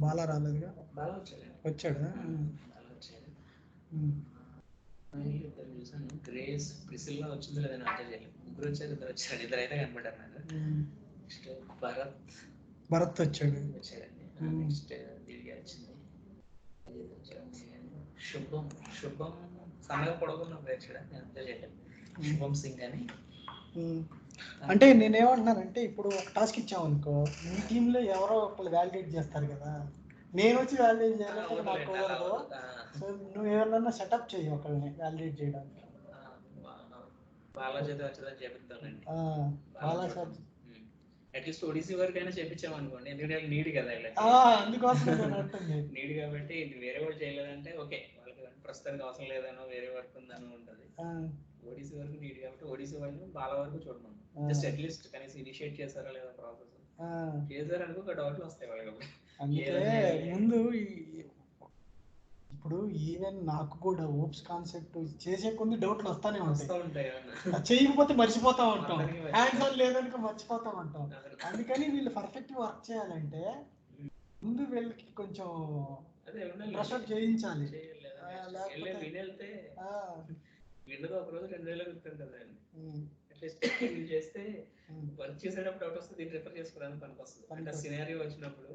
బాలా రాలేదుగా? బాగా వచ్చాడు, వచ్చాడా? బాగా వచ్చాడు. చూసాను, గ్రేస్ ప్రిసిల్లా వచ్చింది లేదని అర్థం చేయలేదు. ముగ్గురు వచ్చారు, ఇద్దరు వచ్చారు, ఇద్దరు అయితే కనపడ్డారు నాకు. నెక్స్ట్ భరత్ వచ్చాడు. వచ్చాడండి. నెక్స్ట్ దివ్య వచ్చింది. శుభం సన్నగా పొడవుకున్నప్పుడు వచ్చాడు, నేను అర్థం చేయలేదు. శుభం సింగ్ అని. అంటే నేనేమంటున్నానంటే, ఇప్పుడు ఒక టాస్క్ ఇచ్చామనుకో, మీ టీంలో ఎవరో ఒకళ్ళు వ్యాలిడేట్ చేస్తారు కదా, నేను వచ్చి వ్యాలిడేట్ చేయాలంటే నాకు కుదరదు. సో నువ్వు ఏమన్నా సెటప్ చేయి ఒకళ్ళని వ్యాలిడేట్ చేయడానికి. బాలాజీ వచ్చేదని చెప్తానండి. అట్లీస్ట్ ఒడిసీ వరకు అయినా చెప్పించాం అనుకోండి, ఎందుకంటే నీడ్ కదా, అందుకోసం నీడ్ కాబట్టి వేరే వాళ్ళు చేయలేదంటే ఓకే, వాళ్ళకి ప్రస్తుతానికి అవసరం లేదనో వేరే వర్క్ ఉందనో ఉంటుంది. ఓడిసీ వరకు నీడ్ కాబట్టి ఓడిసీ వాళ్ళు బాల వరకు చూడమను. జస్ట్ అట్లీస్ట్ కనీసం ఇనిషియేట్ చేశారా లేదా ప్రాసెస్ చేశారనుకో, ఒక డౌట్లు వస్తాయి వాళ్ళకి. అందుకే ముందు ఇప్పుడు ఈవెన్ నాకు కూడా ఓప్స్ కాన్సెప్ట్ చేసే కొన్ని డౌట్లు వస్తానే ఉంటాయి. చేయకపోతే మర్చిపోతా ఉంటాం, హ్యాండ్స్ ఆన్ లేదనుకో మర్చిపోతా ఉంటాం. అందుకని వీళ్ళు పర్ఫెక్ట్ వర్క్ చేయాలంటే ముందు వీళ్ళకి కొంచెం ప్రెషర్ చేయించాలి. విన్నది ఒక రోజు 2 రోజులు గుర్తుంటుంది. అట్లీస్ట్ చేస్తే వర్క్ చేసేటప్పుడు డౌట్ వస్తుంది, దీన్ని రిఫర్ చేసుకోవడానికి పనికి వస్తుంది. అంటే సినారియో వచ్చినప్పుడు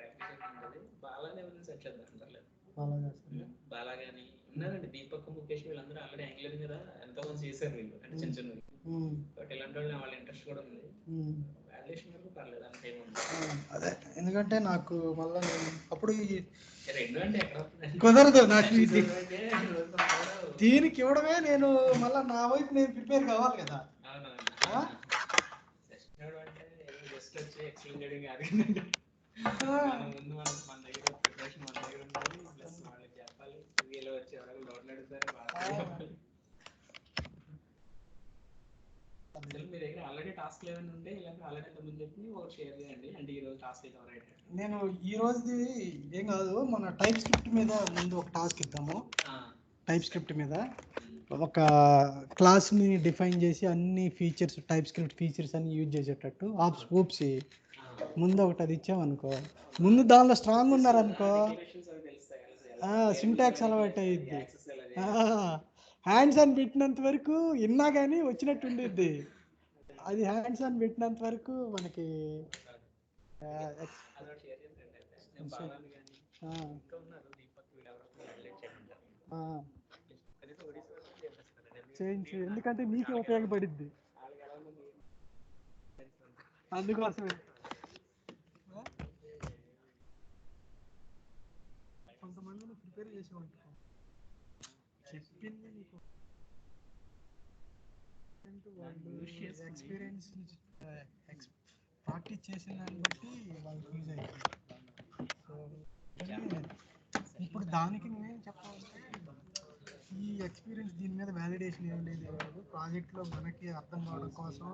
ప్రాక్టీస్ ఉంటుంది. బాగానే ఉంది, సెట్ చేద్దాం. ఫాలో చేస్తాను. బాలా గానీ ఉన్నారండి, దీపక్ ముఖేష్ వీళ్ళందరూ ఆల్రెడీ యాంగులర్ మీద ఎంతో మంది చేశారు వీళ్ళు, అంటే చిన్న చిన్నవి. బట్ ఇలాంటి వాళ్ళు వాళ్ళ ఇంట్రెస్ట్ కూడా ఉంది. వాల్యుయేషన్ వరకు పర్లేదు అంత ఏముంది. అదే ఎందుకంటే నాకు మళ్ళీ అప్పుడు రెండు అంటే ఎక్కడ కుదరదు నాకు దీనికి ఇవ్వడమే, నేను మళ్ళీ నా వైపు నేను ప్రిపేర్ కావాలి కదా. జస్ట్ వచ్చి ఎక్స్ప్లెయిన్ చేయడం కాదు, ముందు మన దగ్గర ప్రిపరేషన్ మన దగ్గర ఉండాలి, ప్లస్ వాళ్ళకి చెప్పాలి, వీళ్ళు వచ్చి ఎవరైనా డౌట్లు అడుగుతారు వాళ్ళకి. అసలు మీ దగ్గర ఆల్రెడీ టాస్క్ ఏమైనా ఉంటే ఇలాంటి ఆల్రెడీ ముందు చెప్పి ఒకటి షేర్ చేయండి, అంటే ఈ రోజు టాస్క్ అయితే ఎవరైతే నేను ఈ రోజుది ఏం కాదు, మన టైప్ స్క్రిప్ట్ మీద ముందు ఒక టాస్క్ ఇద్దాము. టైప్ స్క్రిప్ట్ మీద ఒక క్లాస్ని డిఫైన్ చేసి అన్ని ఫీచర్స్, టైప్ స్క్రిప్ట్ ఫీచర్స్ అన్ని యూజ్ చేసేటట్టు ఊప్సి ముందు ఒకటి అది ఇచ్చామనుకో, ముందు దానిలో స్ట్రాంగ్ ఉన్నారనుకో సింటాక్స్ అలవాటు అయ్యిద్ది. హ్యాండ్స్ అని పెట్టినంత వరకు విన్నా కానీ వచ్చినట్టు ఉండిద్ది. అది హ్యాండ్స్ అని పెట్టినంత వరకు మనకి చేయించు, ఎందుకంటే నీకే ఉపయోగపడిద్ది. అందుకోసమే కొంతమందిని ప్రిపేర్ చేసి ఉంటాం, చెప్పింది నీకు ఎక్స్పీరియన్స్ ప్రాక్టీస్ చేసిన దాన్ని బట్టి వాళ్ళకి యూజ్ అవుతుంది. సో ఇప్పుడు దానికి నువ్వేం చెప్పాలంటే, ఈ ఎక్స్పీరియన్స్ దీని మీద వ్యాలిడేషన్ ఏం లేదు, ప్రాజెక్ట్లో మనకి అర్థం కావడం కోసం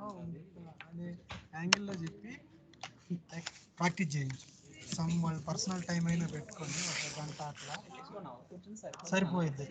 అనే యాంగిల్లో చెప్పి ప్రాక్టీస్ చేయించు. సమ్ వాళ్ళ పర్సనల్ టైం అయినా పెట్టుకొని ఒక గంట అట్లా సరిపోయిద్ది.